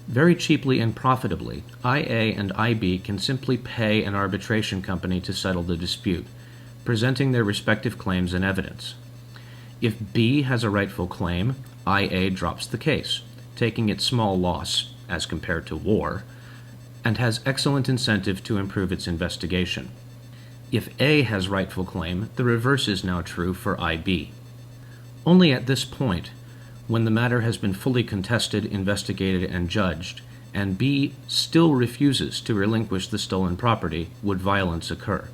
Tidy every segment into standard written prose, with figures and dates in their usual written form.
Very cheaply and profitably, IA and IB can simply pay an arbitration company to settle the dispute, presenting their respective claims and evidence. If B has a rightful claim, IA drops the case, taking its small loss, as compared to war, and has excellent incentive to improve its investigation. If A has rightful claim, the reverse is now true for IB. Only at this point, when the matter has been fully contested, investigated, and judged, and B still refuses to relinquish the stolen property, would violence occur.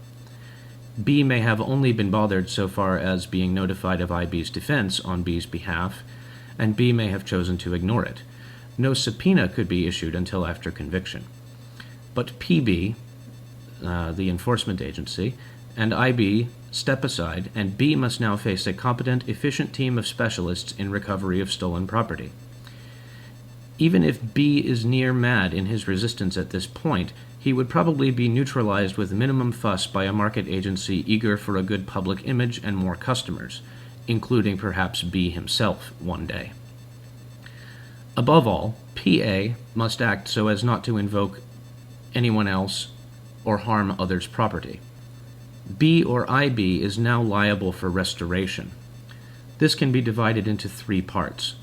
B may have only been bothered so far as being notified of IB's defense on B's behalf, and B may have chosen to ignore it. No subpoena could be issued until after conviction. But PB, the enforcement agency, and IB step aside, and B must now face a competent, efficient team of specialists in recovery of stolen property. Even if B is near mad in his resistance at this point, he would probably be neutralized with minimum fuss by a market agency eager for a good public image and more customers, including perhaps B himself one day. Above all, PA must act so as not to invoke anyone else or harm others' property. B or IB is now liable for restoration. This can be divided into three parts: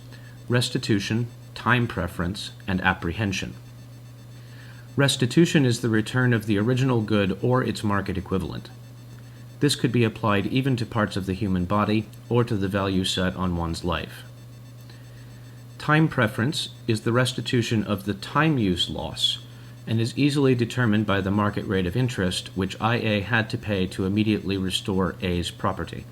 restitution, time preference, and apprehension. Restitution is the return of the original good or its market equivalent. This could be applied even to parts of the human body or to the value set on one's life. Time preference is the restitution of the time use loss, and is easily determined by the market rate of interest which IA had to pay to immediately restore A's property.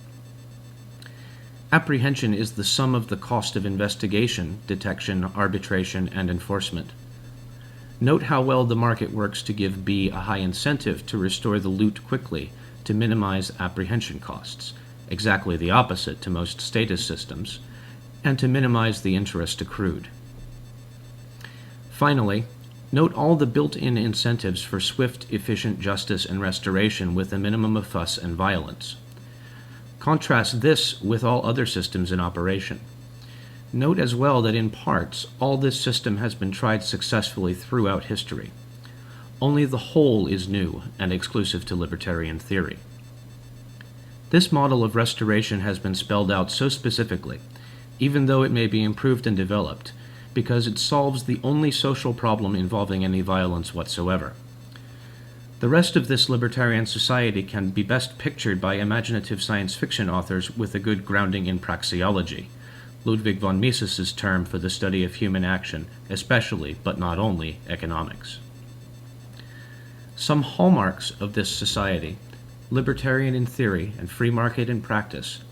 Apprehension is the sum of the cost of investigation, detection, arbitration, and enforcement. Note how well the market works to give B a high incentive to restore the loot quickly to minimize apprehension costs, exactly the opposite to most status systems, and to minimize the interest accrued. Finally, note all the built-in incentives for swift, efficient justice and restoration with a minimum of fuss and violence. Contrast this with all other systems in operation. Note as well that in parts, all this system has been tried successfully throughout history. Only the whole is new and exclusive to libertarian theory. This model of restoration has been spelled out so specifically, even though it may be improved and developed, because it solves the only social problem involving any violence whatsoever. The rest of this libertarian society can be best pictured by imaginative science fiction authors with a good grounding in praxeology, Ludwig von Mises's term for the study of human action, especially, but not only, economics. Some hallmarks of this society, libertarian in theory and free market in practice,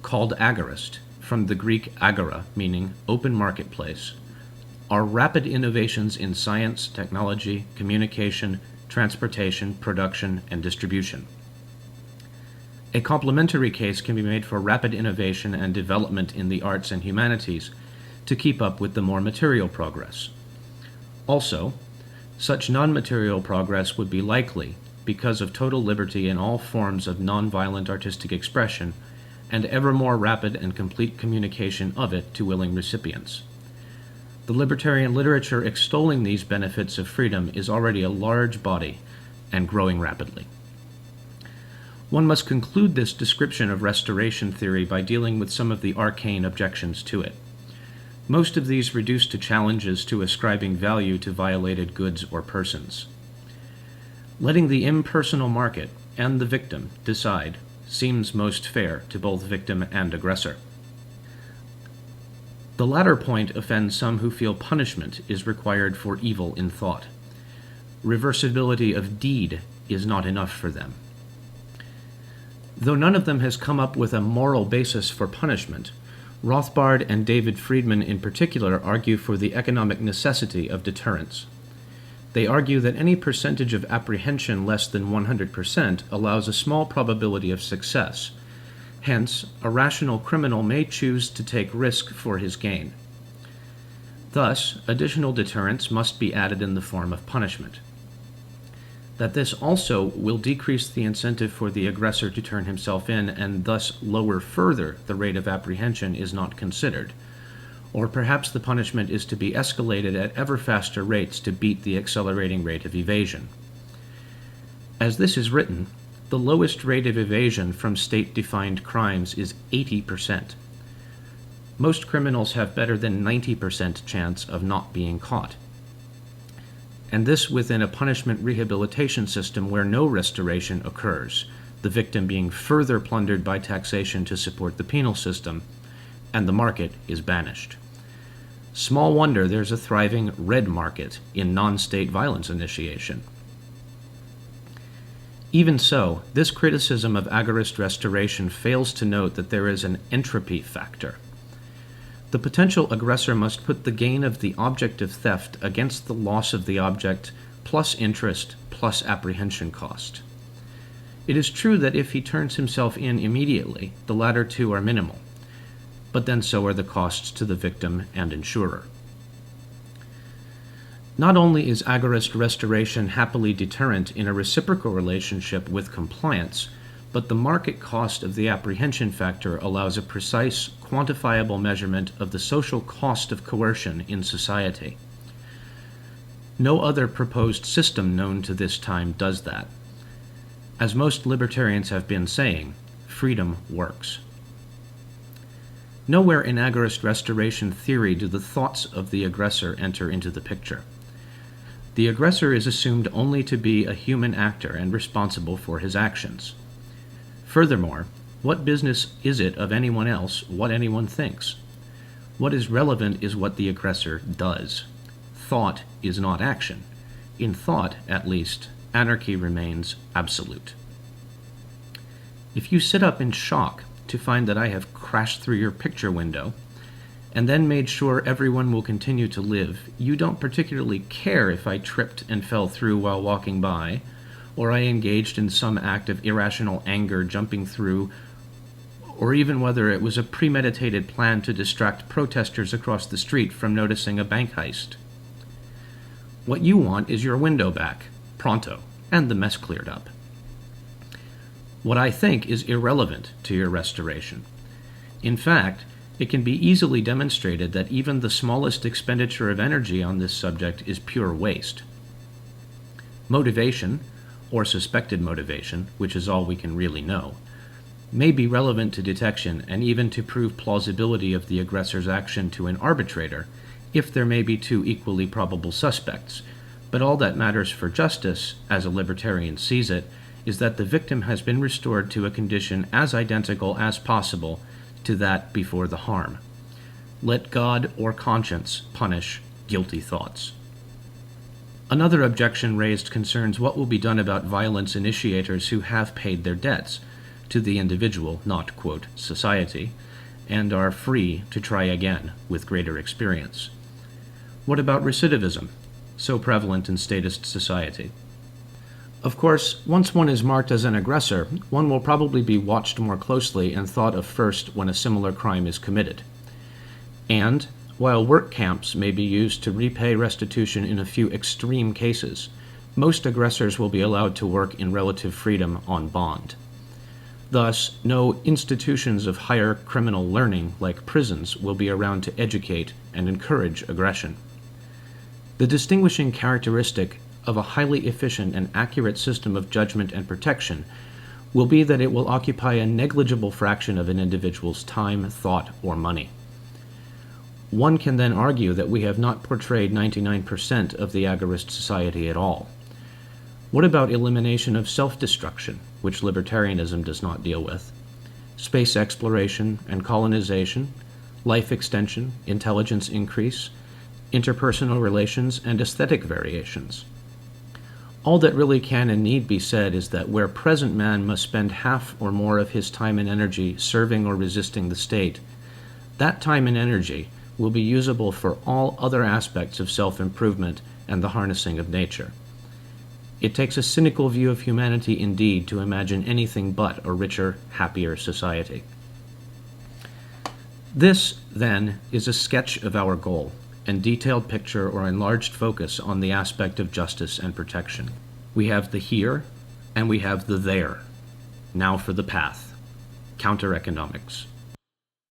called agorist, from the Greek agora, meaning open marketplace, are rapid innovations in science, technology, communication, transportation, production, and distribution. A complementary case can be made for rapid innovation and development in the arts and humanities to keep up with the more material progress. Also, such non-material progress would be likely because of total liberty in all forms of non-violent artistic expression and ever more rapid and complete communication of it to willing recipients. The libertarian literature extolling these benefits of freedom is already a large body and growing rapidly. One must conclude this description of restoration theory by dealing with some of the arcane objections to it. Most of these reduce to challenges to ascribing value to violated goods or persons. Letting the impersonal market and the victim decide seems most fair to both victim and aggressor. The latter point offends some who feel punishment is required for evil in thought. Reversibility of deed is not enough for them. Though none of them has come up with a moral basis for punishment, Rothbard and David Friedman in particular argue for the economic necessity of deterrence. They argue that any percentage of apprehension less than 100% allows a small probability of success. Hence, a rational criminal may choose to take risk for his gain. Thus, additional deterrence must be added in the form of punishment. That this also will decrease the incentive for the aggressor to turn himself in and thus lower further the rate of apprehension is not considered, Or perhaps the punishment is to be escalated at ever faster rates to beat the accelerating rate of evasion. As this is written, the lowest rate of evasion from state-defined crimes is 80%. Most criminals have better than 90% chance of not being caught. And this within a punishment rehabilitation system where no restoration occurs, the victim being further plundered by taxation to support the penal system, and the market is banished. Small wonder there's a thriving red market in non-state violence initiation. Even so, this criticism of agorist restoration fails to note that there is an entropy factor. The potential aggressor must put the gain of the object of theft against the loss of the object plus interest plus apprehension cost. It is true that if he turns himself in immediately, the latter two are minimal, but then so are the costs to the victim and insurer. Not only is agorist restoration happily deterrent in a reciprocal relationship with compliance, but the market cost of the apprehension factor allows a precise, quantifiable measurement of the social cost of coercion in society. No other proposed system known to this time does that. As most libertarians have been saying, freedom works. Nowhere in agorist restoration theory do the thoughts of the aggressor enter into the picture. The aggressor is assumed only to be a human actor and responsible for his actions. Furthermore, what business is it of anyone else what anyone thinks? What is relevant is what the aggressor does. Thought is not action. In thought, at least, anarchy remains absolute. If you sit up in shock to find that I have crashed through your picture window, and then made sure everyone will continue to live, you don't particularly care if I tripped and fell through while walking by, or I engaged in some act of irrational anger jumping through, or even whether it was a premeditated plan to distract protesters across the street from noticing a bank heist. What you want is your window back, pronto, and the mess cleared up. What I think is irrelevant to your restoration. In fact, it can be easily demonstrated that even the smallest expenditure of energy on this subject is pure waste. Motivation, or suspected motivation, which is all we can really know, may be relevant to detection and even to prove plausibility of the aggressor's action to an arbitrator, if there may be two equally probable suspects. But all that matters for justice, as a libertarian sees it, is that the victim has been restored to a condition as identical as possible to that before the harm. Let God or conscience punish guilty thoughts. Another objection raised concerns what will be done about violence initiators who have paid their debts to the individual, not, quote, society, and are free to try again with greater experience. What about recidivism, so prevalent in statist society? Of course, once one is marked as an aggressor, one will probably be watched more closely and thought of first when a similar crime is committed. And, while work camps may be used to repay restitution in a few extreme cases, most aggressors will be allowed to work in relative freedom on bond. Thus, no institutions of higher criminal learning like prisons will be around to educate and encourage aggression. The distinguishing characteristic of a highly efficient and accurate system of judgment and protection will be that it will occupy a negligible fraction of an individual's time, thought, or money. One can then argue that we have not portrayed 99% of the agorist society at all. What about elimination of self-destruction, which libertarianism does not deal with? Space exploration and colonization, life extension, intelligence increase, interpersonal relations, and aesthetic variations. All that really can and need be said is that where present man must spend half or more of his time and energy serving or resisting the state, that time and energy will be usable for all other aspects of self-improvement and the harnessing of nature. It takes a cynical view of humanity indeed to imagine anything but a richer, happier society. This, then, is a sketch of our goal, and detailed picture or enlarged focus on the aspect of justice and protection. We have the here, and we have the there. Now for the path. Counter-economics.